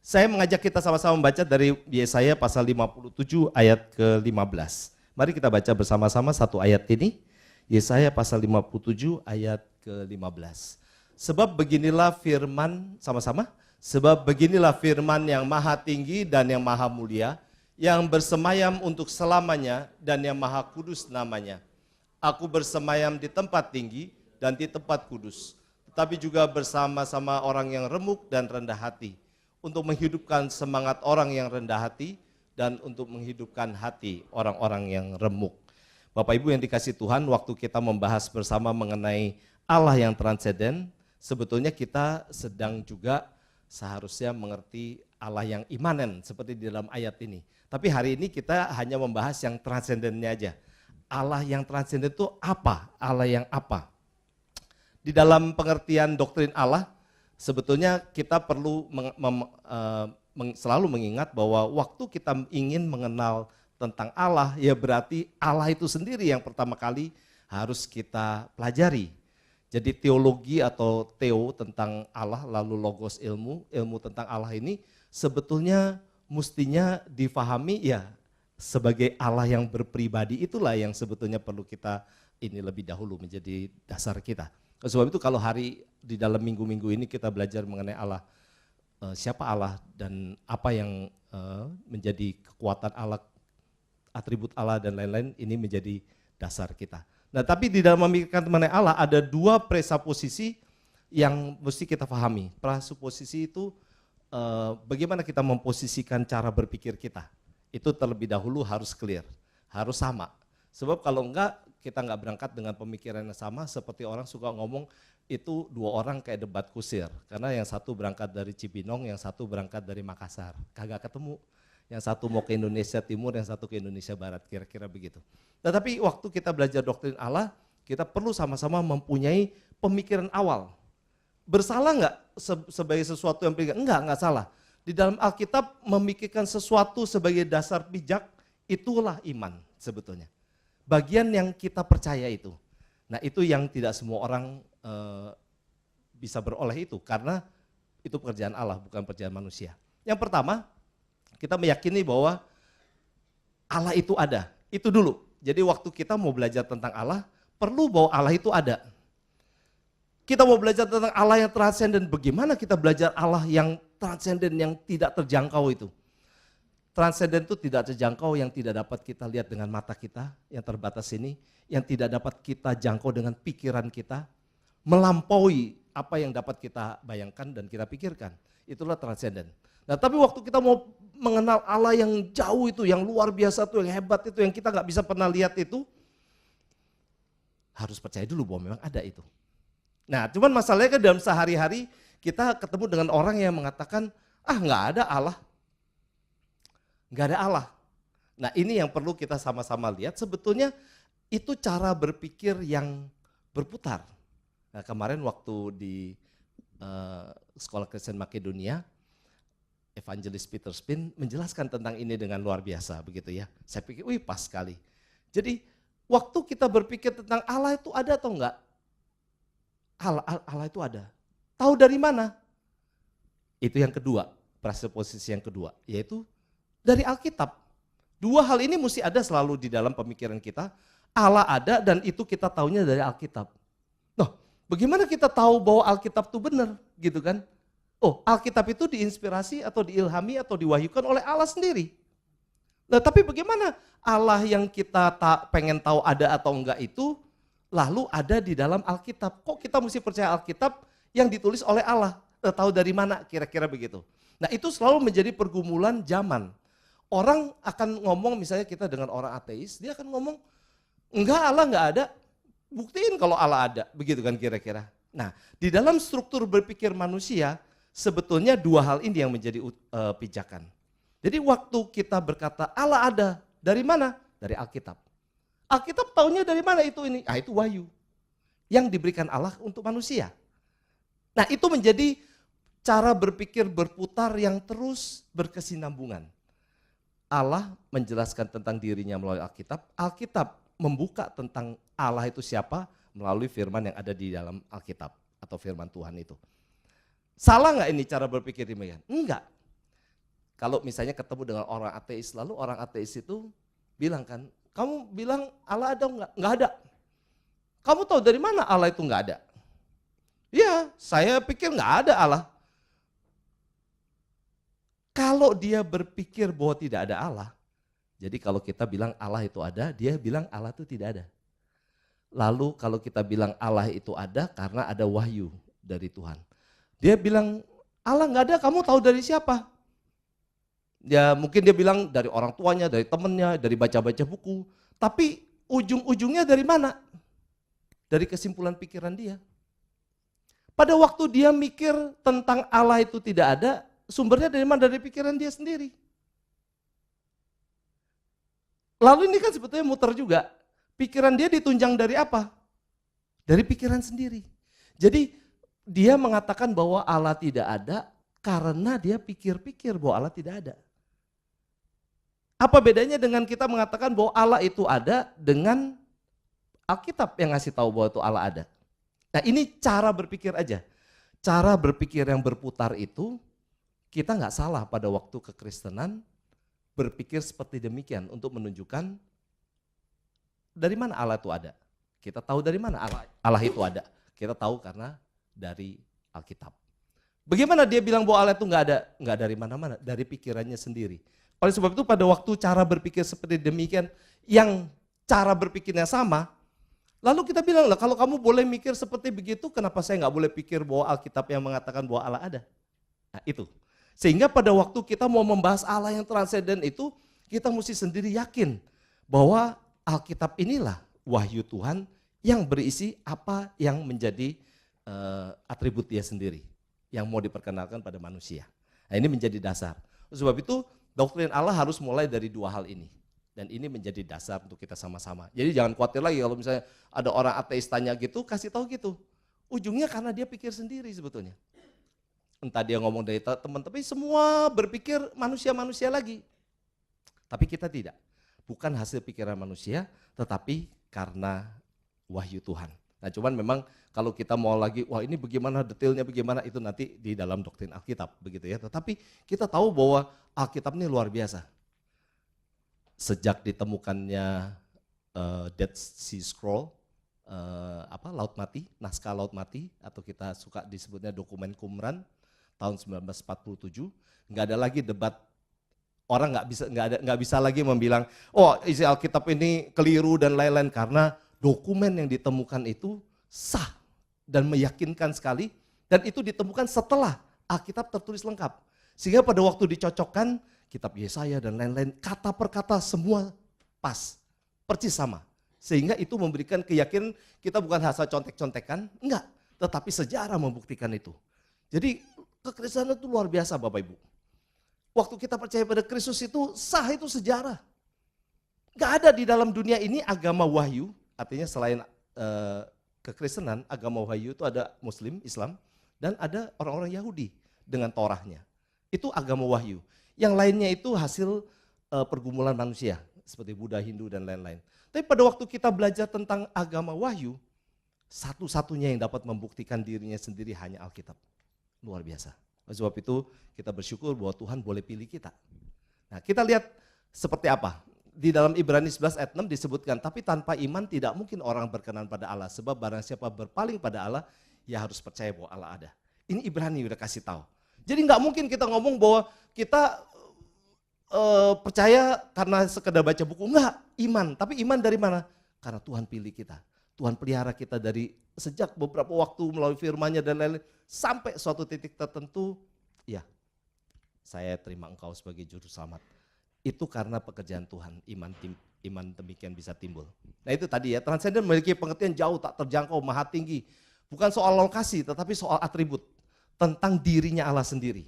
Saya mengajak kita sama-sama membaca dari Yesaya pasal 57 ayat ke-15. Mari kita baca bersama-sama satu ayat ini. Yesaya pasal 57 ayat ke-15. Sebab beginilah firman, sama-sama. Sebab beginilah firman yang maha tinggi dan yang maha mulia, yang bersemayam untuk selamanya dan yang maha kudus namanya. Aku bersemayam di tempat tinggi dan di tempat kudus, tetapi juga bersama-sama orang yang remuk dan rendah hati, untuk menghidupkan semangat orang yang rendah hati dan untuk menghidupkan hati orang-orang yang remuk. Bapak Ibu yang dikasih Tuhan, waktu kita membahas bersama mengenai Allah yang transenden, sebetulnya kita sedang juga seharusnya mengerti Allah yang imanen seperti di dalam ayat ini. Tapi hari ini kita hanya membahas yang transendennya aja. Allah yang transenden itu apa? Allah yang apa? Di dalam pengertian doktrin Allah, sebetulnya kita perlu selalu mengingat bahwa waktu kita ingin mengenal tentang Allah, ya berarti Allah itu sendiri yang pertama kali harus kita pelajari. Jadi teologi atau teo tentang Allah, lalu logos ilmu tentang Allah ini sebetulnya mestinya difahami ya sebagai Allah yang berpribadi, itulah yang sebetulnya perlu kita ini lebih dahulu menjadi dasar kita. Sebab itu kalau hari di dalam minggu-minggu ini kita belajar mengenai Allah, siapa Allah dan apa yang menjadi kekuatan Allah, atribut Allah dan lain-lain, ini menjadi dasar kita. Nah tapi di dalam memikirkan mengenai Allah ada dua presuposisi yang mesti kita pahami. Presuposisi itu bagaimana kita memposisikan cara berpikir kita. Itu terlebih dahulu harus clear, harus sama. Sebab kalau enggak, kita enggak berangkat dengan pemikiran yang sama, seperti orang suka ngomong itu dua orang kayak debat kusir. Karena yang satu berangkat dari Cibinong, yang satu berangkat dari Makassar. Kagak ketemu. Yang satu mau ke Indonesia Timur, yang satu ke Indonesia Barat, kira-kira begitu. Tetapi waktu kita belajar doktrin Allah, kita perlu sama-sama mempunyai pemikiran awal. Bersalah enggak sebagai sesuatu yang pijak? Enggak salah. Di dalam Alkitab memikirkan sesuatu sebagai dasar bijak, itulah iman sebetulnya. Bagian yang kita percaya itu. Nah itu yang tidak semua orang bisa beroleh itu, karena itu pekerjaan Allah, bukan pekerjaan manusia. Yang pertama, kita meyakini bahwa Allah itu ada, itu dulu. Jadi waktu kita mau belajar tentang Allah, perlu bahwa Allah itu ada. Kita mau belajar tentang Allah yang transenden, bagaimana kita belajar Allah yang transenden, yang tidak terjangkau itu. Transenden itu tidak terjangkau, yang tidak dapat kita lihat dengan mata kita, yang terbatas ini, yang tidak dapat kita jangkau dengan pikiran kita, melampaui apa yang dapat kita bayangkan dan kita pikirkan. Itulah transenden. Nah tapi waktu kita mau mengenal Allah yang jauh itu, yang luar biasa itu, yang hebat itu, yang kita nggak bisa pernah lihat itu, harus percaya dulu bahwa memang ada itu. Nah cuman masalahnya kan dalam sehari-hari kita ketemu dengan orang yang mengatakan, nggak ada Allah. Nggak ada Allah. Nah ini yang perlu kita sama-sama lihat, sebetulnya itu cara berpikir yang berputar. Nah kemarin waktu di Sekolah Kristen Makedonia, Evangelis Peter Spin menjelaskan tentang ini dengan luar biasa begitu ya. Saya pikir, pas sekali. Jadi waktu kita berpikir tentang Allah itu ada atau enggak? Allah itu ada. Tahu dari mana? Itu yang kedua, presuposisi yang kedua, yaitu dari Alkitab. Dua hal ini mesti ada selalu di dalam pemikiran kita. Allah ada dan itu kita taunya dari Alkitab. Nah, bagaimana kita tahu bahwa Alkitab itu benar gitu kan? Alkitab itu diinspirasi atau diilhami atau diwahyukan oleh Allah sendiri. Nah, tapi bagaimana Allah yang kita pengen tahu ada atau enggak itu lalu ada di dalam Alkitab? Kok kita mesti percaya Alkitab yang ditulis oleh Allah? Tahu dari mana? Kira-kira begitu. Nah, itu selalu menjadi pergumulan zaman. Orang akan ngomong, misalnya kita dengan orang ateis, dia akan ngomong, enggak, Allah enggak ada. Buktiin kalau Allah ada, begitu kan kira-kira. Nah, di dalam struktur berpikir manusia, sebetulnya dua hal ini yang menjadi pijakan. Jadi waktu kita berkata Allah ada, dari mana? Dari Alkitab. Alkitab taunya dari mana itu ini? Itu wahyu yang diberikan Allah untuk manusia. Nah itu menjadi cara berpikir berputar yang terus berkesinambungan. Allah menjelaskan tentang dirinya melalui Alkitab. Alkitab membuka tentang Allah itu siapa melalui firman yang ada di dalam Alkitab atau firman Tuhan itu. Salah nggak ini cara berpikir demikian? Enggak. kalau misalnya ketemu dengan orang ateis, lalu orang ateis itu bilang kan, kamu bilang Allah ada enggak? Enggak ada. Kamu tahu dari mana Allah itu enggak ada? Ya, saya pikir enggak ada Allah. Kalau dia berpikir bahwa tidak ada Allah, jadi kalau kita bilang Allah itu ada, dia bilang Allah itu tidak ada. Lalu kalau kita bilang Allah itu ada karena ada wahyu dari Tuhan. Dia bilang Allah nggak ada, kamu tahu dari siapa? Ya mungkin dia bilang dari orang tuanya, dari temennya, dari baca-baca buku. Tapi ujung-ujungnya dari mana? Dari kesimpulan pikiran dia. Pada waktu dia mikir tentang Allah itu tidak ada, sumbernya dari mana? Dari pikiran dia sendiri. Lalu ini kan sebetulnya muter juga. Pikiran dia ditunjang dari apa? Dari pikiran sendiri. Jadi dia mengatakan bahwa Allah tidak ada karena dia pikir-pikir bahwa Allah tidak ada. Apa bedanya dengan kita mengatakan bahwa Allah itu ada dengan Alkitab yang ngasih tahu bahwa itu Allah ada? Nah ini cara berpikir aja. Cara berpikir yang berputar itu kita nggak salah pada waktu kekristenan berpikir seperti demikian untuk menunjukkan dari mana Allah itu ada. Kita tahu dari mana Allah itu ada. Kita tahu karena dari Alkitab. Bagaimana dia bilang bahwa Allah itu nggak ada? Nggak dari mana-mana, dari pikirannya sendiri. Oleh sebab itu pada waktu cara berpikir seperti demikian, yang cara berpikirnya sama, lalu kita bilang lah kalau kamu boleh mikir seperti begitu, kenapa saya nggak boleh pikir bahwa Alkitab yang mengatakan bahwa Allah ada? Nah itu. Sehingga pada waktu kita mau membahas Allah yang transenden itu, kita mesti sendiri yakin bahwa Alkitab inilah wahyu Tuhan yang berisi apa yang menjadi atribut dia sendiri, yang mau diperkenalkan pada manusia. Nah ini menjadi dasar. Sebab itu doktrin Allah harus mulai dari dua hal ini. Dan ini menjadi dasar untuk kita sama-sama. Jadi jangan khawatir lagi kalau misalnya ada orang ateis tanya gitu, kasih tahu gitu. Ujungnya karena dia pikir sendiri sebetulnya. Entah dia ngomong dari teman, tapi semua berpikir manusia-manusia lagi. Tapi kita tidak. Bukan hasil pikiran manusia, tetapi karena wahyu Tuhan. Nah cuman memang kalau kita mau lagi, wah ini bagaimana detailnya bagaimana, itu nanti di dalam doktrin Alkitab begitu ya. Tetapi kita tahu bahwa Alkitab ini luar biasa. Sejak ditemukannya Dead Sea Scroll, Laut Mati, naskah Laut Mati, atau kita suka disebutnya dokumen Qumran tahun 1947, nggak ada lagi debat. Orang nggak bisa lagi membilang, oh isi Alkitab ini keliru dan lain-lain, karena dokumen yang ditemukan itu sah dan meyakinkan sekali, dan itu ditemukan setelah Alkitab tertulis lengkap. Sehingga pada waktu dicocokkan kitab Yesaya dan lain-lain, kata per kata semua pas, persis sama. Sehingga itu memberikan keyakinan kita bukan asal contek-contekan, enggak, tetapi sejarah membuktikan itu. Jadi kekristenan itu luar biasa Bapak Ibu. Waktu kita percaya pada Kristus itu sah, itu sejarah. Gak ada di dalam dunia ini agama wahyu, artinya selain kekristenan, agama wahyu itu ada Muslim, Islam, dan ada orang-orang Yahudi dengan Torahnya. Itu agama wahyu. Yang lainnya itu hasil pergumulan manusia, seperti Buddha, Hindu, dan lain-lain. Tapi pada waktu kita belajar tentang agama wahyu, satu-satunya yang dapat membuktikan dirinya sendiri hanya Alkitab. Luar biasa. Oleh sebab itu kita bersyukur bahwa Tuhan boleh pilih kita. Nah kita lihat seperti apa. Di dalam Ibrani 11 ayat 6 disebutkan, tapi tanpa iman tidak mungkin orang berkenan pada Allah. Sebab barang siapa berpaling pada Allah, ya harus percaya bahwa Allah ada. Ini Ibrani udah kasih tahu. Jadi nggak mungkin kita ngomong bahwa kita percaya karena sekedar baca buku. Enggak, iman. Tapi iman dari mana? Karena Tuhan pilih kita. Tuhan pelihara kita dari sejak beberapa waktu melalui firman-Nya dan lain-lain. Sampai suatu titik tertentu, ya saya terima engkau sebagai juru selamat. Itu karena pekerjaan Tuhan, iman demikian bisa timbul. Nah itu tadi ya, transenden memiliki pengertian jauh, tak terjangkau, maha tinggi. Bukan soal lokasi, tetapi soal atribut. Tentang dirinya Allah sendiri.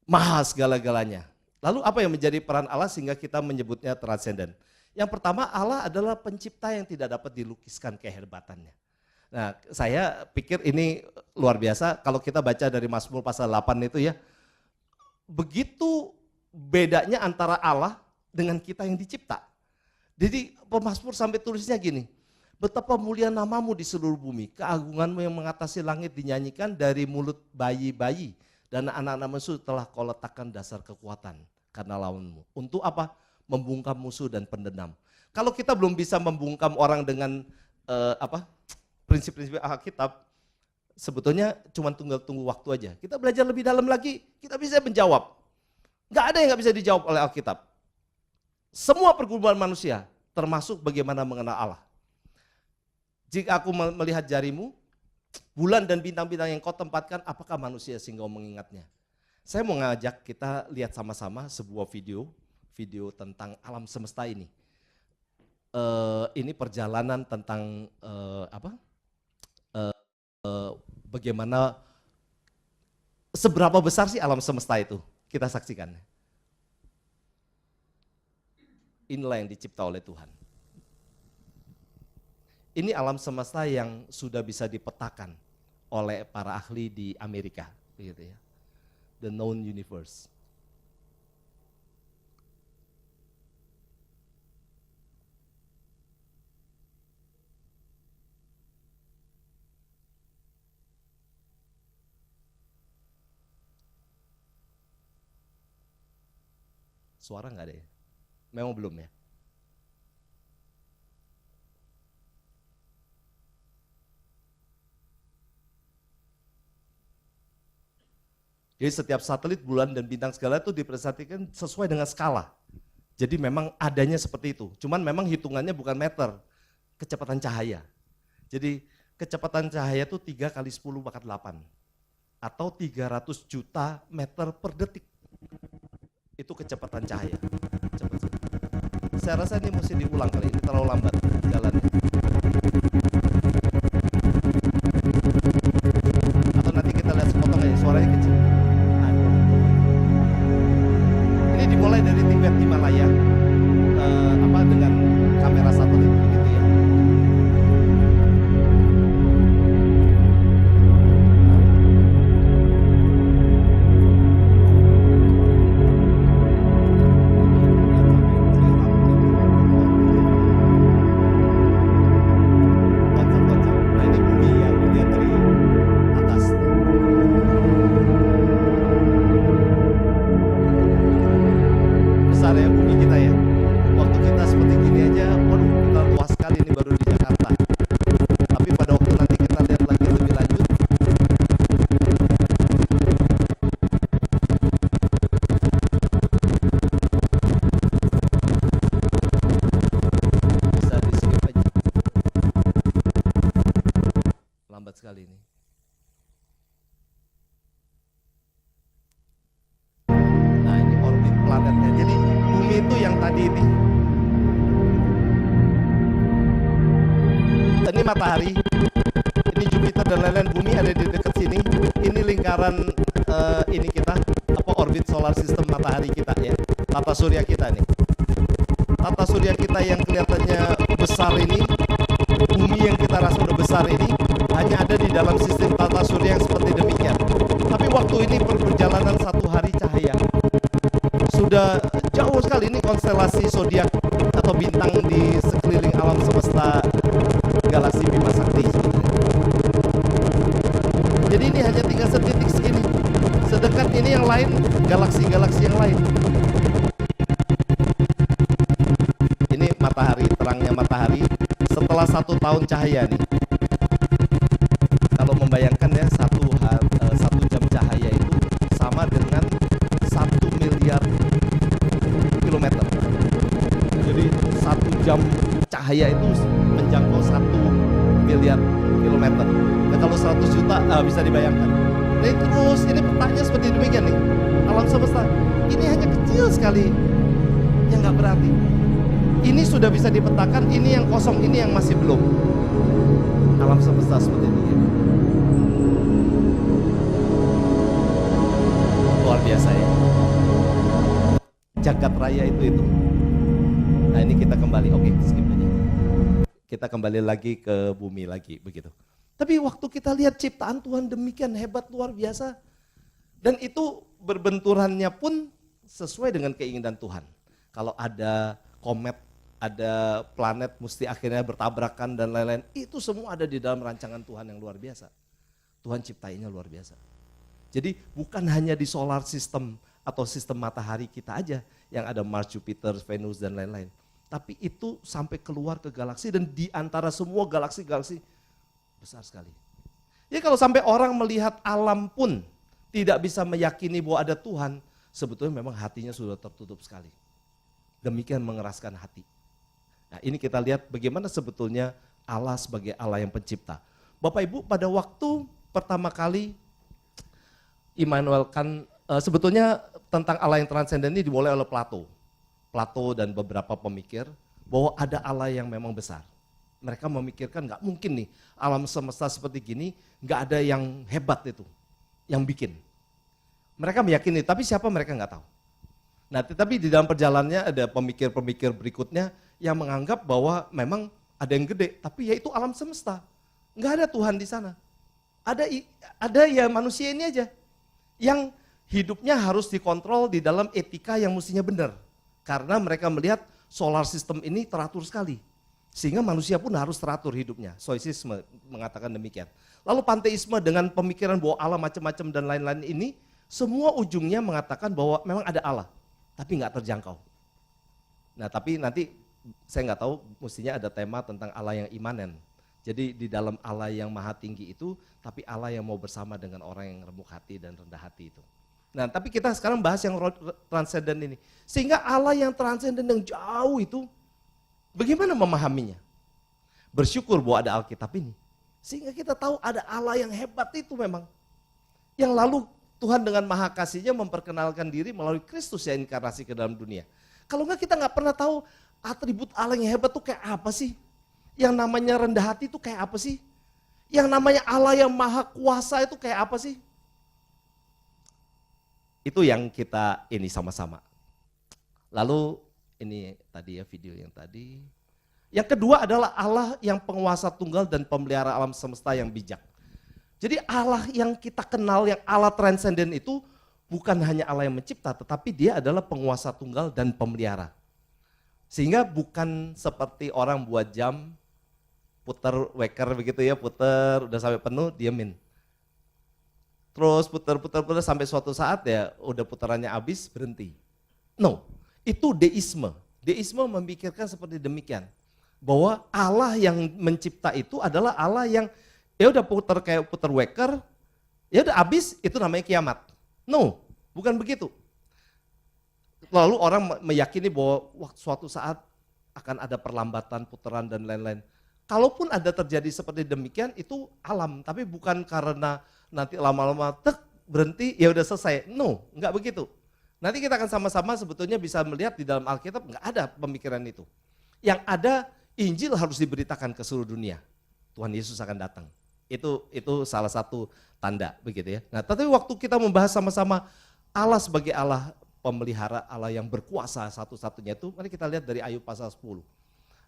Maha segala-galanya. Lalu apa yang menjadi peran Allah sehingga kita menyebutnya transenden? Yang pertama, Allah adalah pencipta yang tidak dapat dilukiskan kehebatannya. Nah, saya pikir ini luar biasa kalau kita baca dari Mazmur pasal 8 itu ya. Begitu bedanya antara Allah dengan kita yang dicipta. Jadi pemazmur sampai tulisnya gini, betapa mulia namamu di seluruh bumi, keagunganmu yang mengatasi langit dinyanyikan dari mulut bayi-bayi Dan anak-anak musuh telah kau letakkan dasar kekuatan karena lawanmu. Untuk apa? Membungkam musuh dan pendendam. Kalau kita belum bisa membungkam orang dengan prinsip-prinsip Alkitab, sebetulnya cuma tunggu waktu aja. Kita belajar lebih dalam lagi, kita bisa menjawab. Nggak ada yang nggak bisa dijawab oleh Alkitab. Semua pergumulan manusia, termasuk bagaimana mengenal Allah. Jika aku melihat jarimu, bulan dan bintang-bintang yang kau tempatkan, apakah manusia sehingga kau mengingatnya? Saya mau ngajak kita lihat sama-sama sebuah video tentang alam semesta ini. Ini perjalanan tentang bagaimana, seberapa besar sih alam semesta itu? Kita saksikan. Inilah yang dicipta oleh Tuhan. Ini alam semesta yang sudah bisa dipetakan oleh para ahli di Amerika, begitu ya. The known universe. Suara nggak ada ya? Memang belum ya? Jadi setiap satelit, bulan, dan bintang segala itu dipresentasikan sesuai dengan skala. Jadi memang adanya seperti itu. Cuman memang hitungannya bukan meter, kecepatan cahaya. Jadi kecepatan cahaya itu 3 kali 10⁻8. Atau 300 juta meter per detik. Itu kecepatan cahaya. Cepat. Saya rasa ini mesti diulang kali ini, terlalu lambat jalannya. Atau nanti kita lihat sepotong aja, suaranya kecil. Ini dimulai dari Tibet Himalaya, dengan kamera satelit gitu ya. Nah ini bumi yang dilihat dari atas. Besar ya bumi kita ya. Waktu kita seperti gini aja, waduh kita luas sekali ini baru di Jakarta. Tapi pada waktu nanti kita lihat lagi lebih lanjut, bisa di skip aja. Lambat sekali ini. Nah ini orbit planetnya. Jadi bumi itu yang tadi ini. Ini matahari, ini Jupiter dan lain-lain, bumi ada di dekat sini. Ini lingkaran ini kita, orbit solar system matahari kita ya, tata surya kita nih. Tata surya kita yang kelihatannya besar ini, bumi yang kita rasa udah besar ini, hanya ada di dalam sistem tata surya yang seperti demikian. Tapi waktu ini perjalanan 1 hari cahaya, sudah jauh sekali ini konstelasi zodiak atau bintang di sekeliling alam semesta galaksi Bima Sakti. Jadi ini hanya tinggal setitik segini. Sedekat ini yang lain, galaksi-galaksi yang lain. Ini matahari, terangnya matahari setelah 1 tahun cahaya nih. Kalau membayangkan ya, 1 jam cahaya itu sama dengan 1 miliar kilometer. Jadi 1 jam cahaya itu menjangkau 1 miliar kilometer. Nah kalau 100 juta bisa dibayangkan. Nah terus ini petanya seperti demikian nih. Alam semesta ini hanya kecil sekali, yang nggak berarti. Ini sudah bisa dipetakan, ini yang kosong, ini yang masih belum. Alam semesta seperti ini. Luar biasa ya. Jagat raya itu. Nah ini kita kembali, oke skip aja. Kita kembali lagi ke bumi lagi, begitu. Tapi waktu kita lihat ciptaan Tuhan demikian hebat, luar biasa. Dan itu berbenturannya pun sesuai dengan keinginan Tuhan. Kalau ada komet, ada planet mesti akhirnya bertabrakan dan lain-lain. Itu semua ada di dalam rancangan Tuhan yang luar biasa. Tuhan ciptainya luar biasa. Jadi bukan hanya di solar system atau sistem matahari kita aja yang ada Mars, Jupiter, Venus dan lain-lain. Tapi itu sampai keluar ke galaksi dan di antara semua galaksi-galaksi besar sekali. Jadi kalau sampai orang melihat alam pun tidak bisa meyakini bahwa ada Tuhan, sebetulnya memang hatinya sudah tertutup sekali. Demikian mengeraskan hati. Nah ini kita lihat bagaimana sebetulnya Allah sebagai Allah yang pencipta. Bapak Ibu pada waktu pertama kali Immanuel Kant, sebetulnya tentang Allah yang transenden ini dimulai oleh Plato. Plato dan beberapa pemikir bahwa ada Allah yang memang besar. Mereka memikirkan nggak mungkin nih alam semesta seperti gini, nggak ada yang hebat itu, yang bikin. Mereka meyakini, tapi siapa mereka nggak tahu. Nah tetapi di dalam perjalanannya ada pemikir-pemikir berikutnya yang menganggap bahwa memang ada yang gede, tapi yaitu alam semesta. Nggak ada Tuhan di sana. Ada ya manusia ini aja, yang hidupnya harus dikontrol di dalam etika yang mestinya benar. Karena mereka melihat solar system ini teratur sekali. Sehingga manusia pun harus teratur hidupnya. Stoicisme mengatakan demikian. Lalu panteisme dengan pemikiran bahwa Allah macam-macam dan lain-lain ini, semua ujungnya mengatakan bahwa memang ada Allah, tapi nggak terjangkau. Nah tapi nanti saya nggak tahu, mestinya ada tema tentang Allah yang imanen. Jadi di dalam Allah yang maha tinggi itu, tapi Allah yang mau bersama dengan orang yang remuk hati dan rendah hati itu. Nah tapi kita sekarang bahas yang transenden ini. Sehingga Allah yang transenden yang jauh itu, bagaimana memahaminya? Bersyukur bahwa ada Alkitab ini. Sehingga kita tahu ada Allah yang hebat itu memang. Yang lalu Tuhan dengan maha kasihnya memperkenalkan diri melalui Kristus yang inkarnasi ke dalam dunia. Kalau enggak kita nggak pernah tahu atribut Allah yang hebat itu kayak apa sih? Yang namanya rendah hati itu kayak apa sih? Yang namanya Allah yang maha kuasa itu kayak apa sih? Itu yang kita ini sama-sama. Lalu ini tadi ya video yang tadi. Yang kedua adalah Allah yang penguasa tunggal dan pemelihara alam semesta yang bijak. Jadi Allah yang kita kenal, yang Allah transenden itu bukan hanya Allah yang mencipta, tetapi dia adalah penguasa tunggal dan pemelihara. Sehingga bukan seperti orang buat jam, puter waker begitu ya, puter udah sampai penuh, diemin. Terus puter sampai suatu saat ya udah putarannya habis, berhenti. No, itu deisme. Deisme memikirkan seperti demikian. Bahwa Allah yang mencipta itu adalah Allah yang ya udah puter kayak puter waker, ya udah habis, itu namanya kiamat. No, bukan begitu. Lalu orang meyakini bahwa suatu saat akan ada perlambatan putaran dan lain-lain. Kalaupun ada terjadi seperti demikian, itu alam, tapi bukan karena nanti lama-lama berhenti, ya udah selesai. No, enggak begitu. Nanti kita akan sama-sama sebetulnya bisa melihat di dalam Alkitab enggak ada pemikiran itu. Yang ada, Injil harus diberitakan ke seluruh dunia. Tuhan Yesus akan datang. Itu salah satu tanda begitu ya. Nah, tapi waktu kita membahas sama-sama Allah sebagai Allah pemelihara, Allah yang berkuasa satu-satunya itu, mari kita lihat dari Ayub pasal 10.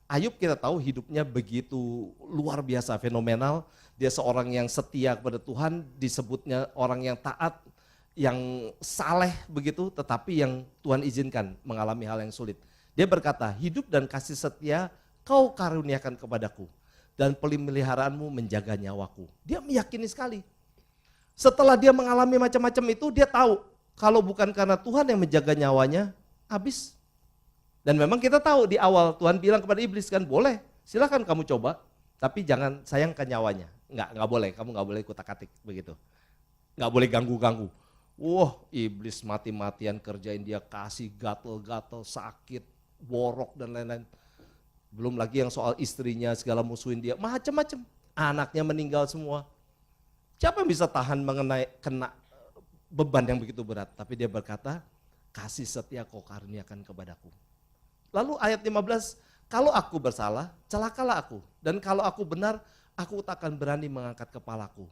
Ayub kita tahu hidupnya begitu luar biasa, fenomenal. Dia seorang yang setia kepada Tuhan, disebutnya orang yang taat, yang saleh begitu, tetapi yang Tuhan izinkan mengalami hal yang sulit. Dia berkata, hidup dan kasih setia kau karuniakan kepadaku, dan pemeliharaanmu menjaga nyawaku. Dia meyakini sekali. Setelah dia mengalami macam-macam itu, dia tahu kalau bukan karena Tuhan yang menjaga nyawanya, habis. Dan memang kita tahu di awal Tuhan bilang kepada iblis kan, boleh, silakan kamu coba, tapi jangan sayangkan nyawanya. Enggak boleh, kamu enggak boleh kutak-katik begitu. Enggak boleh ganggu-ganggu. Wah, iblis mati-matian kerjain dia, kasih gatel-gatel, sakit, borok dan lain-lain. Belum lagi yang soal istrinya segala musuhin dia, macam-macam. Anaknya meninggal semua. Siapa yang bisa tahan kena beban yang begitu berat? Tapi dia berkata, kasih setia kau karuniakan kepadaku. Lalu ayat 15, kalau aku bersalah, celakalah aku. Dan kalau aku benar, aku tak akan berani mengangkat kepalaku.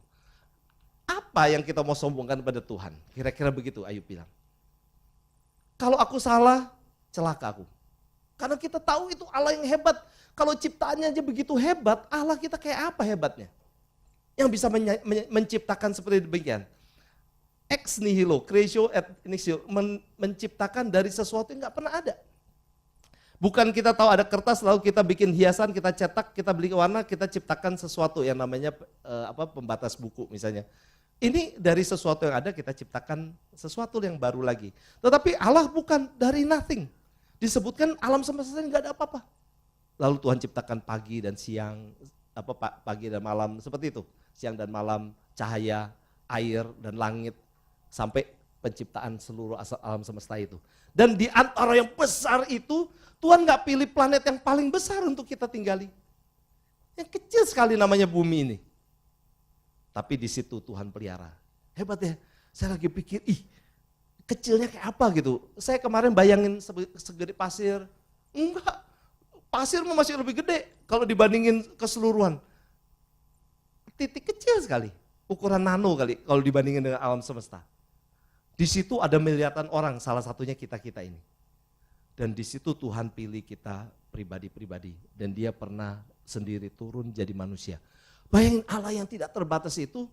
Apa yang kita mau sombongkan pada Tuhan? Kira-kira begitu Ayub bilang. Kalau aku salah, celaka aku. Karena kita tahu itu Allah yang hebat. Kalau ciptaannya aja begitu hebat, Allah kita kayak apa hebatnya? Yang bisa menciptakan seperti demikian. Ex nihilo, creatio et nihilo, menciptakan dari sesuatu yang gak pernah ada. Bukan kita tahu ada kertas lalu kita bikin hiasan, kita cetak, kita beli warna, kita ciptakan sesuatu yang namanya pembatas buku misalnya. Ini dari sesuatu yang ada kita ciptakan sesuatu yang baru lagi. Tetapi Allah bukan dari nothing. Disebutkan alam semesta ini nggak ada apa-apa. Lalu Tuhan ciptakan pagi dan siang, pagi dan malam seperti itu. Siang dan malam, cahaya, air dan langit sampai penciptaan seluruh alam semesta itu. Dan di antara yang besar itu Tuhan nggak pilih planet yang paling besar untuk kita tinggali. Yang kecil sekali namanya bumi ini. Tapi di situ Tuhan pelihara. Hebat ya. Saya lagi pikir, kecilnya kayak apa gitu. Saya kemarin bayangin segede pasir. Enggak, pasir masih lebih gede kalau dibandingin keseluruhan. Titik kecil sekali, ukuran nano kali kalau dibandingin dengan alam semesta. Di situ ada miliaran orang, salah satunya kita-kita ini. Dan di situ Tuhan pilih kita pribadi-pribadi. Dan dia pernah sendiri turun jadi manusia. Bayangin Allah yang tidak terbatas itu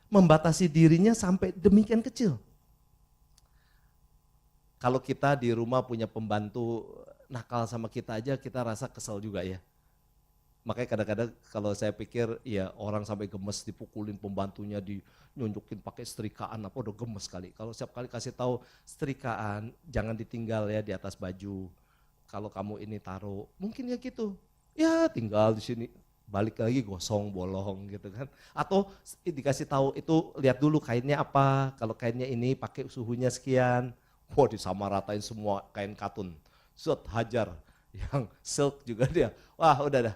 membatasi dirinya sampai demikian kecil. Kalau kita di rumah punya pembantu nakal sama kita aja kita rasa kesel juga ya. Makanya kadang-kadang kalau saya pikir ya orang sampai gemes dipukulin pembantunya, dinyunjukin pakai setrikaan apa udah gemes kali. Kalau setiap kali kasih tahu setrikaan jangan ditinggal ya di atas baju. Kalau kamu ini taruh mungkin ya gitu. Ya tinggal di sini. Balik lagi gosong, bolong gitu kan. Atau dikasih tahu itu lihat dulu kainnya apa, kalau kainnya ini pakai suhunya sekian. Wah disamaratain semua kain katun. Set hajar, yang silk juga dia. Wah udah dah.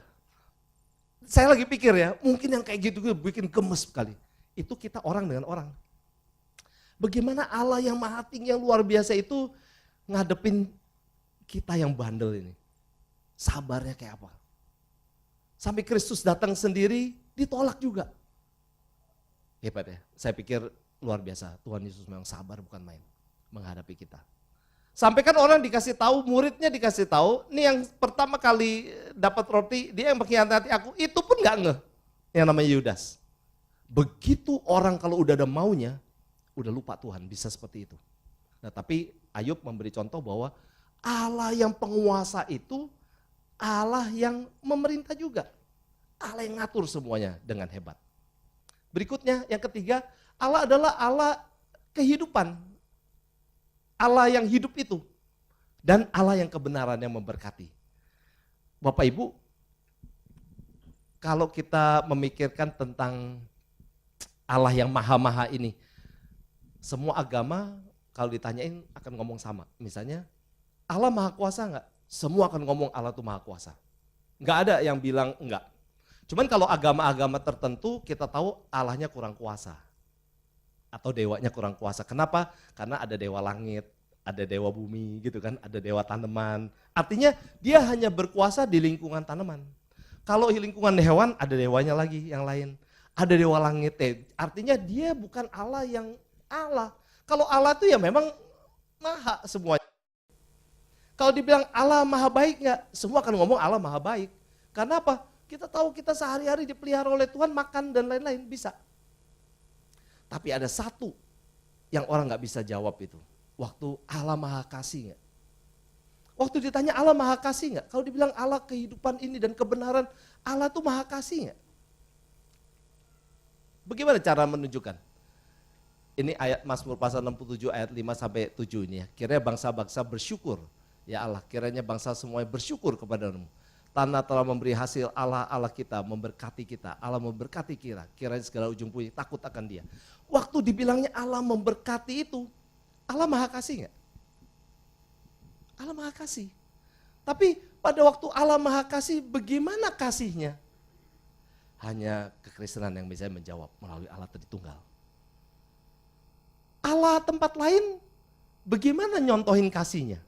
Saya lagi pikir ya, mungkin yang kayak gitu bikin gemes sekali. Itu kita orang dengan orang. Bagaimana Allah yang maha tinggi, yang luar biasa itu ngadepin kita yang bandel ini. Sabarnya kayak apa? Sampai Kristus datang sendiri, ditolak juga. Hebat ya, saya pikir luar biasa. Tuhan Yesus memang sabar bukan main menghadapi kita. Sampai kan orang dikasih tahu, muridnya dikasih tahu, ini yang pertama kali dapat roti, dia yang mengkhianati aku, itu pun gak ngeh. Yang namanya Yudas. Begitu orang kalau udah ada maunya, udah lupa Tuhan, bisa seperti itu. Nah tapi Ayub memberi contoh bahwa Allah yang penguasa itu Allah yang memerintah juga. Allah yang ngatur semuanya dengan hebat. Berikutnya yang ketiga, Allah adalah Allah kehidupan. Allah yang hidup itu. Dan Allah yang kebenaran yang memberkati. Bapak Ibu, kalau kita memikirkan tentang Allah yang maha-maha ini, semua agama kalau ditanyain akan ngomong sama. Misalnya, Allah maha kuasa enggak? Semua akan ngomong Allah itu maha kuasa. Enggak ada yang bilang enggak. Cuman kalau agama-agama tertentu kita tahu Allahnya kurang kuasa. Atau dewanya kurang kuasa. Kenapa? Karena ada dewa langit, ada dewa bumi gitu kan, ada dewa tanaman. Artinya dia hanya berkuasa di lingkungan tanaman. Kalau di lingkungan hewan ada dewanya lagi yang lain. Ada dewa langit, artinya dia bukan Allah yang Allah. Kalau Allah itu ya memang maha semuanya. Kalau dibilang Allah maha baik enggak? Semua akan ngomong Allah maha baik. Karena apa? Kita tahu kita sehari-hari dipelihara oleh Tuhan, makan dan lain-lain, bisa. Tapi ada satu yang orang nggak bisa jawab itu. Waktu Allah maha kasih enggak? Waktu ditanya Allah maha kasih enggak? Kalau dibilang Allah kehidupan ini dan kebenaran, Allah tuh maha kasih enggak? Bagaimana cara menunjukkan? Ini ayat Mazmur pasal 67 ayat 5 sampai 7 ini ya. Kiranya bangsa-bangsa bersyukur. Ya Allah, kiranya bangsa semuanya bersyukur kepadamu. Tanah telah memberi hasil, Allah kita memberkati kita. Allah memberkati kita, kiranya segala ujung puji takut akan dia. Waktu dibilangnya Allah memberkati itu, Allah maha kasih enggak? Allah maha kasih. Tapi pada waktu Allah maha kasih, bagaimana kasihnya? Hanya kekristenan yang bisa menjawab melalui Allah Tritunggal. Allah tempat lain, bagaimana nyontohin kasihnya?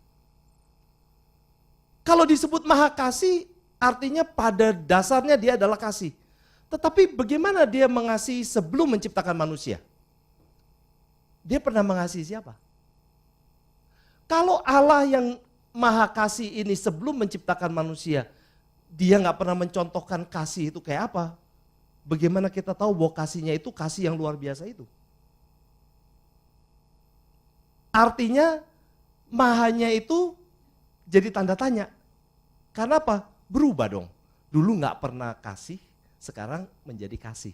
Kalau disebut maha kasih, artinya pada dasarnya dia adalah kasih. Tetapi bagaimana dia mengasihi sebelum menciptakan manusia? Dia pernah mengasihi siapa? Kalau Allah yang maha kasih ini sebelum menciptakan manusia, dia nggak pernah mencontohkan kasih itu kayak apa? Bagaimana kita tahu bahwa kasihnya itu kasih yang luar biasa itu? Artinya mahanya itu jadi tanda tanya. Karena apa? Berubah dong. Dulu nggak pernah kasih, sekarang menjadi kasih.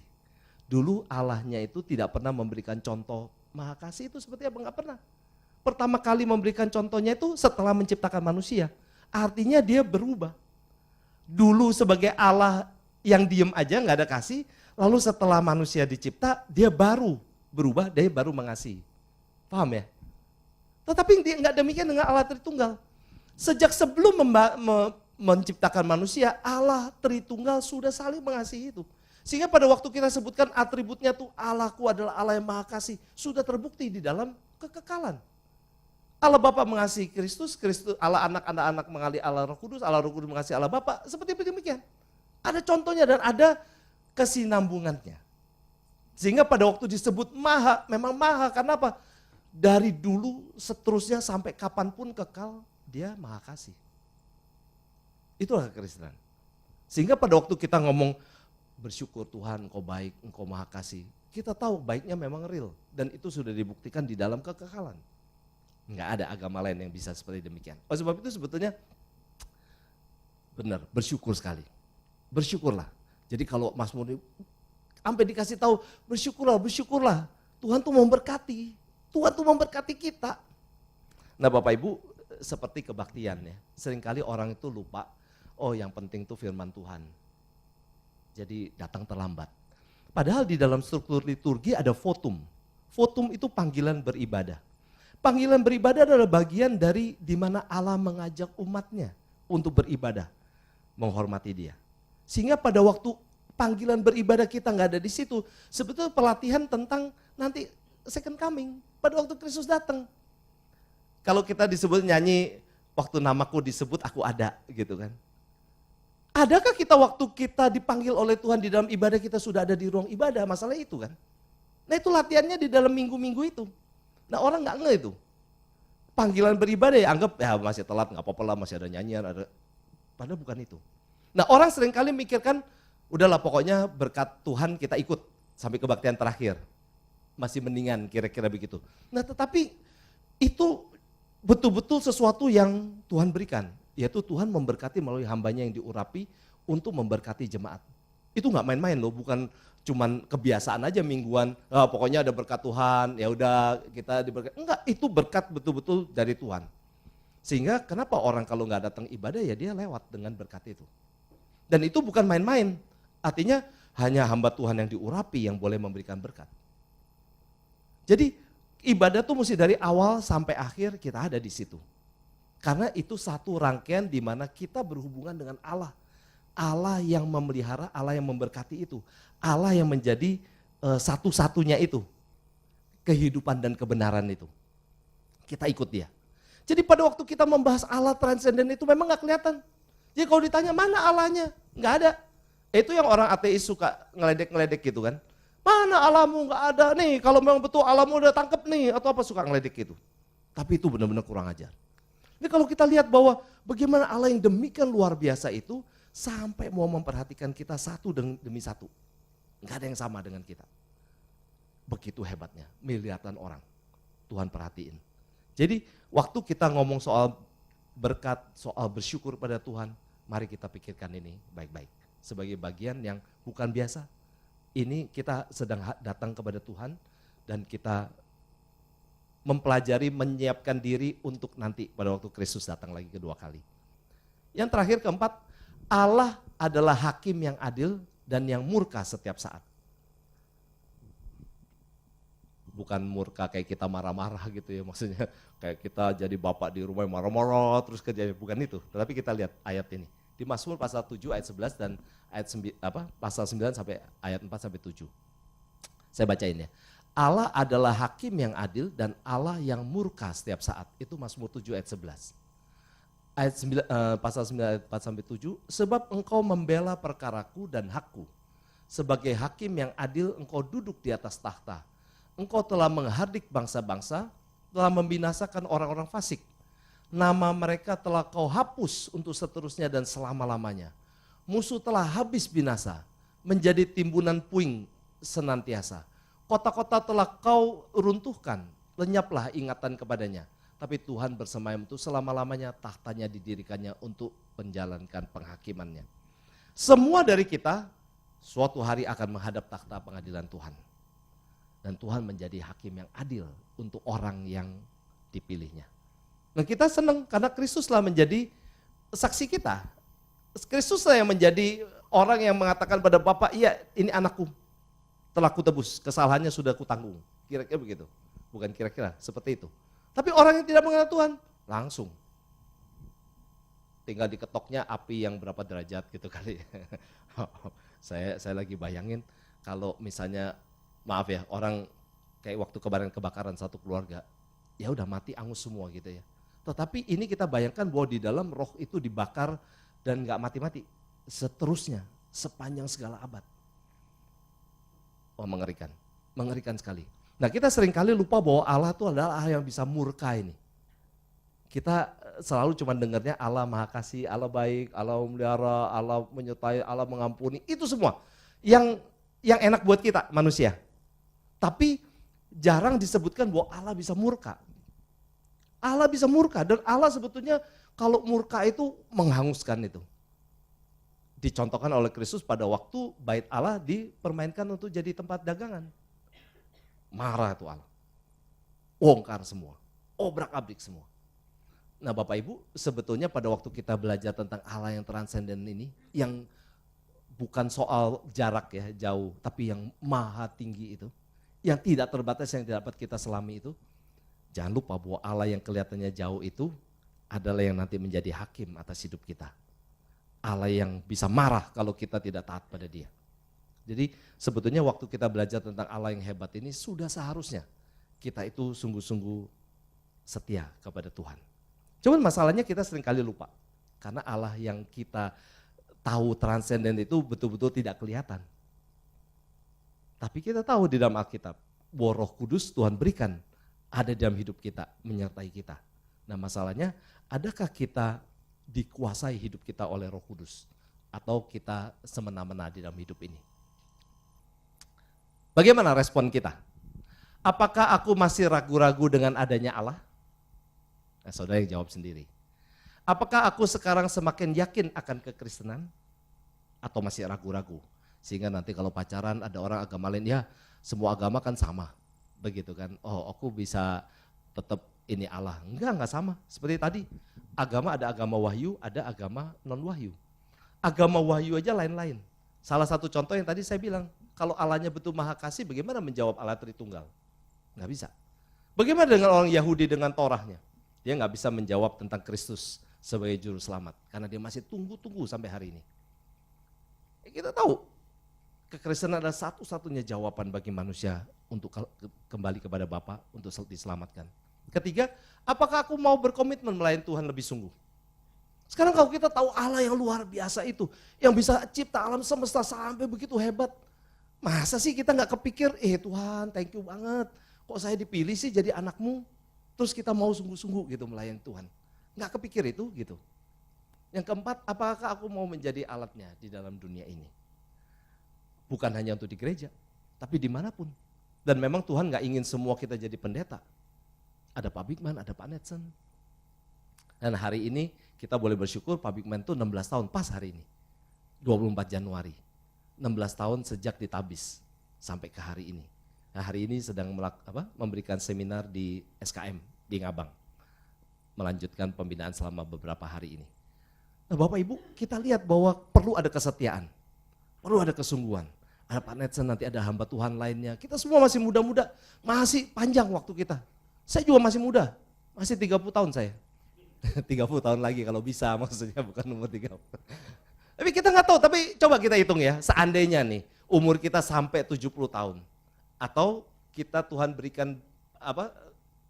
Dulu Allahnya itu tidak pernah memberikan contoh maha kasih itu seperti apa? Enggak pernah. Pertama kali memberikan contohnya itu setelah menciptakan manusia. Artinya dia berubah. Dulu sebagai Allah yang diem aja nggak ada kasih, lalu setelah manusia dicipta, dia baru berubah, dia baru mengasihi. Paham ya? Tetapi dia nggak demikian dengan Allah Tritunggal. Sejak sebelum menciptakan manusia, Allah Tritunggal sudah saling mengasihi itu. Sehingga pada waktu kita sebutkan atributnya tuh Allahku adalah Allah yang maha kasih, sudah terbukti di dalam kekekalan. Allah Bapa mengasihi Kristus, Allah anak-anak mengasihi Allah Roh Kudus mengasihi Allah Bapa, seperti demikian. Ada contohnya dan ada kesinambungannya. Sehingga pada waktu disebut maha, memang maha, karena apa? Dari dulu seterusnya sampai kapanpun kekal, dia maha kasih. Itulah kekristenan. Sehingga pada waktu kita ngomong, bersyukur Tuhan engkau baik, engkau maha kasih. Kita tahu baiknya memang real, dan itu sudah dibuktikan di dalam kekekalan. Enggak ada agama lain yang bisa seperti demikian. Oleh sebab itu sebetulnya benar, bersyukur sekali. Bersyukurlah. Jadi kalau Mazmur sampai dikasih tahu, bersyukurlah. Tuhan tuh memberkati. Tuhan tuh memberkati kita. Nah Bapak Ibu, seperti kebaktian ya. Seringkali orang itu lupa, oh yang penting tuh firman Tuhan. Jadi datang terlambat. Padahal di dalam struktur liturgi ada votum. Votum itu panggilan beribadah. Panggilan beribadah adalah bagian dari di mana Allah mengajak umatnya untuk beribadah, menghormati dia. Sehingga pada waktu panggilan beribadah kita nggak ada di situ, sebetulnya pelatihan tentang nanti second coming, pada waktu Kristus datang. Kalau kita disebut nyanyi, waktu namaku disebut aku ada gitu kan. Adakah kita waktu kita dipanggil oleh Tuhan di dalam ibadah kita sudah ada di ruang ibadah, masalah itu kan. Nah itu latihannya di dalam minggu-minggu itu. Nah orang nggak nge itu. Panggilan beribadah ya anggap ya masih telat, nggak apa-apa lah, masih ada nyanyian, ada. Padahal bukan itu. Nah orang seringkali mikirkan, udahlah pokoknya berkat Tuhan kita ikut sampai kebaktian terakhir. Masih mendingan kira-kira begitu. Nah tetapi itu betul-betul sesuatu yang Tuhan berikan. Yaitu Tuhan memberkati melalui hambanya yang diurapi untuk memberkati jemaat. Itu nggak main-main loh, bukan cuman kebiasaan aja mingguan, pokoknya ada berkat Tuhan, ya udah kita diberkati. Enggak, itu berkat betul-betul dari Tuhan. Sehingga kenapa orang kalau nggak datang ibadah ya dia lewat dengan berkat itu. Dan itu bukan main-main, artinya hanya hamba Tuhan yang diurapi yang boleh memberikan berkat. Jadi ibadah tuh mesti dari awal sampai akhir kita ada di situ. Karena itu satu rangkaian di mana kita berhubungan dengan Allah. Allah yang memelihara, Allah yang memberkati itu. Allah yang menjadi satu-satunya itu. Kehidupan dan kebenaran itu. Kita ikut dia. Jadi pada waktu kita membahas Allah transenden itu memang gak kelihatan. Jadi kalau ditanya mana Allahnya? Gak ada. Itu yang orang ateis suka ngeledek-ngeledek gitu kan. Mana Allahmu? Gak ada nih. Kalau memang betul Allahmu udah tangkep nih. Atau apa suka ngeledek gitu. Tapi itu benar-benar kurang ajar. Ini kalau kita lihat bahwa bagaimana Allah yang demikian luar biasa itu sampai mau memperhatikan kita satu demi satu. Enggak ada yang sama dengan kita. Begitu hebatnya, miliaran orang Tuhan perhatiin. Jadi waktu kita ngomong soal berkat, soal bersyukur pada Tuhan, mari kita pikirkan ini baik-baik. Sebagai bagian yang bukan biasa. Ini kita sedang datang kepada Tuhan dan kita mempelajari, menyiapkan diri untuk nanti pada waktu Kristus datang lagi kedua kali. Yang terakhir keempat, Allah adalah hakim yang adil dan yang murka setiap saat. Bukan murka kayak kita marah-marah gitu ya, maksudnya kayak kita jadi bapak di rumah marah-marah terus kerjanya, bukan itu. Tetapi kita lihat ayat ini. Di Mazmur pasal 7 ayat 11 dan ayat pasal 9 sampai ayat 4 sampai 7. Saya bacain ya. Allah adalah hakim yang adil dan Allah yang murka setiap saat. Itu Mazmur 7 ayat 11. Ayat 9, pasal 9 ayat 4 sampai 7, sebab engkau membela perkaraku dan hakku. Sebagai hakim yang adil engkau duduk di atas tahta. Engkau telah menghardik bangsa-bangsa, telah membinasakan orang-orang fasik. Nama mereka telah kau hapus untuk seterusnya dan selama-lamanya. Musuh telah habis binasa, menjadi timbunan puing senantiasa. Kota-kota telah kau runtuhkan, lenyaplah ingatan kepadanya. Tapi Tuhan bersemayam itu selama-lamanya, tahtanya didirikannya untuk menjalankan penghakimannya. Semua dari kita suatu hari akan menghadap takhta pengadilan Tuhan. Dan Tuhan menjadi hakim yang adil untuk orang yang dipilihnya. Nah kita senang karena Kristuslah menjadi saksi kita. Kristuslah yang menjadi orang yang mengatakan pada Bapa, iya ini anakku, telah kutebus, kesalahannya sudah kutanggung. Kira-kira begitu, bukan kira-kira, seperti itu. Tapi orang yang tidak mengenal Tuhan, langsung. Tinggal diketoknya api yang berapa derajat gitu kali. Saya lagi bayangin kalau misalnya, maaf ya, orang kayak waktu kemarin kebakaran satu keluarga, ya udah mati angus semua gitu ya. Tetapi ini kita bayangkan bahwa di dalam roh itu dibakar dan gak mati-mati. Seterusnya, sepanjang segala abad. Oh mengerikan, mengerikan sekali. Nah kita seringkali lupa bahwa Allah itu adalah Allah yang bisa murka ini. Kita selalu cuma dengarnya Allah Maha Kasih, Allah baik, Allah memelihara, Allah menyertai, Allah mengampuni, itu semua yang enak buat kita manusia. Tapi jarang disebutkan bahwa Allah bisa murka. Allah bisa murka dan Allah sebetulnya kalau murka itu menghanguskan itu. Dicontohkan oleh Kristus pada waktu bait Allah dipermainkan untuk jadi tempat dagangan. Marah itu Allah. Bongkar semua, obrak-abrik semua. Nah Bapak Ibu, sebetulnya pada waktu kita belajar tentang Allah yang transenden ini, yang bukan soal jarak ya, jauh, tapi yang maha tinggi itu, yang tidak terbatas, yang dapat kita selami itu, jangan lupa bahwa Allah yang kelihatannya jauh itu adalah yang nanti menjadi hakim atas hidup kita. Allah yang bisa marah kalau kita tidak taat pada Dia. Jadi sebetulnya waktu kita belajar tentang Allah yang hebat ini, sudah seharusnya kita itu sungguh-sungguh setia kepada Tuhan. Cuman masalahnya kita seringkali lupa, karena Allah yang kita tahu transenden itu betul-betul tidak kelihatan. Tapi kita tahu di dalam Alkitab, bahwa Roh Kudus Tuhan berikan ada dalam hidup kita, menyertai kita. Nah masalahnya, adakah kita dikuasai hidup kita oleh Roh Kudus? Atau kita semena-mena di dalam hidup ini? Bagaimana respon kita? Apakah aku masih ragu-ragu dengan adanya Allah? Nah, saudara yang jawab sendiri. Apakah aku sekarang semakin yakin akan kekristenan? Atau masih ragu-ragu? Sehingga nanti kalau pacaran ada orang agama lain, ya semua agama kan sama. Begitu kan, oh aku bisa tetap ini Allah. Enggak sama. Seperti tadi, agama ada agama wahyu, ada agama non-wahyu. Agama wahyu aja lain-lain. Salah satu contoh yang tadi saya bilang, kalau Allahnya betul maha kasih, bagaimana menjawab Allah Tritunggal? Nggak bisa. Bagaimana dengan orang Yahudi dengan Torahnya? Dia nggak bisa menjawab tentang Kristus sebagai juru selamat, karena dia masih tunggu-tunggu sampai hari ini. Kita tahu, kekristenan adalah satu-satunya jawaban bagi manusia untuk kembali kepada Bapa, untuk diselamatkan. Ketiga, apakah aku mau berkomitmen melayani Tuhan lebih sungguh? Sekarang kalau kita tahu Allah yang luar biasa itu, yang bisa cipta alam semesta sampai begitu hebat, masa sih kita nggak kepikir, Tuhan thank you banget, kok saya dipilih sih jadi anakmu, terus kita mau sungguh-sungguh gitu melayani Tuhan. Nggak kepikir itu gitu. Yang keempat, apakah aku mau menjadi alatnya di dalam dunia ini? Bukan hanya untuk di gereja, tapi dimanapun. Dan memang Tuhan nggak ingin semua kita jadi pendeta. Ada Pak Bigman, ada Pak Netsen. Dan hari ini kita boleh bersyukur Pak Bigman itu 16 tahun pas hari ini. 24 Januari. 16 tahun sejak ditabis sampai ke hari ini. Nah, hari ini sedang memberikan seminar di SKM di Ngabang. Melanjutkan pembinaan selama beberapa hari ini. Nah Bapak Ibu, kita lihat bahwa perlu ada kesetiaan. Perlu ada kesungguhan. Ada Pak Netsen, nanti ada hamba Tuhan lainnya. Kita semua masih muda-muda, masih panjang waktu kita. Saya juga masih muda, masih 30 tahun saya. 30 tahun lagi kalau bisa, maksudnya bukan umur 30. Tapi kita nggak tahu, tapi coba kita hitung ya, seandainya nih umur kita sampai 70 tahun. Atau kita Tuhan berikan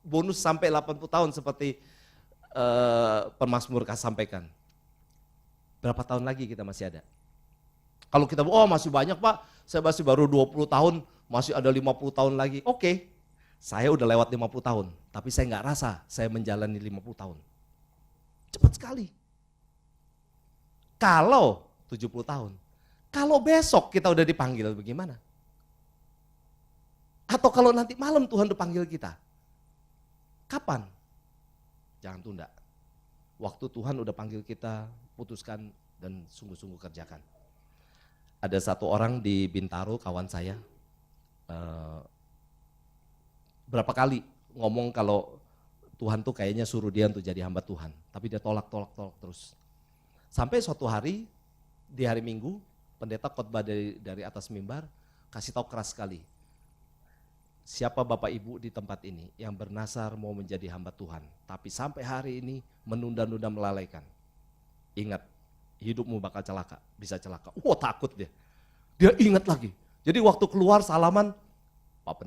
bonus sampai 80 tahun seperti Pemazmur sampaikan. Berapa tahun lagi kita masih ada? Kalau kita, masih banyak Pak, saya masih baru 20 tahun, masih ada 50 tahun lagi. Oke, saya udah lewat 50 tahun, tapi saya nggak rasa saya menjalani 50 tahun. Cepat sekali. Kalau 70 tahun, kalau besok kita udah dipanggil bagaimana? Atau kalau nanti malam Tuhan udah panggil kita, kapan? Jangan tunda. Waktu Tuhan udah panggil kita, putuskan dan sungguh-sungguh kerjakan. Ada satu orang di Bintaro, kawan saya, berapa kali ngomong kalau Tuhan tuh kayaknya suruh dia untuk jadi hamba Tuhan, tapi dia tolak terus. Sampai suatu hari, di hari Minggu, pendeta khotbah dari atas mimbar, kasih tahu keras sekali. Siapa Bapak Ibu di tempat ini yang bernasar mau menjadi hamba Tuhan, tapi sampai hari ini menunda-nunda melalaikan. Ingat, hidupmu bakal celaka, bisa celaka. Wah, takut dia. Dia ingat lagi. Jadi waktu keluar salaman, Pak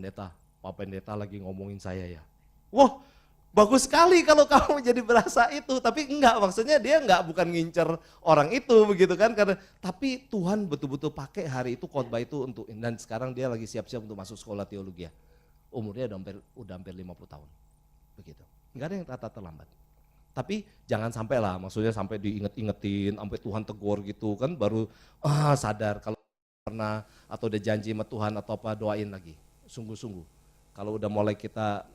Pendeta lagi ngomongin saya ya. Wah, bagus sekali kalau kamu jadi berasa itu, tapi enggak, maksudnya dia enggak, bukan ngincer orang itu begitu kan, karena tapi Tuhan betul-betul pakai hari itu khotbah itu untuk, dan sekarang dia lagi siap-siap untuk masuk sekolah teologi ya. Umurnya udah hampir 50 tahun. Begitu. Enggak ada yang kata terlambat. Tapi jangan sampai lah, maksudnya sampai diinget-ingetin, sampai Tuhan tegur gitu kan, baru sadar kalau pernah atau udah janji sama Tuhan atau apa, doain lagi. Sungguh-sungguh. Kalau udah mulai kita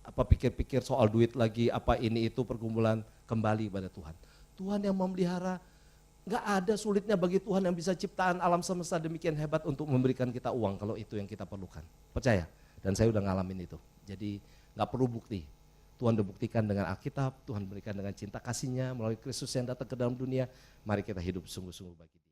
pikir-pikir soal duit lagi, apa ini itu pergumulan, kembali pada Tuhan. Tuhan yang memelihara, nggak ada sulitnya bagi Tuhan yang bisa ciptaan alam semesta demikian hebat untuk memberikan kita uang kalau itu yang kita perlukan. Percaya? Dan saya udah ngalamin itu. Jadi nggak perlu bukti. Tuhan udah buktikan dengan Alkitab, Tuhan berikan dengan cinta kasih-Nya melalui Kristus yang datang ke dalam dunia. Mari kita hidup sungguh-sungguh bagi Dia.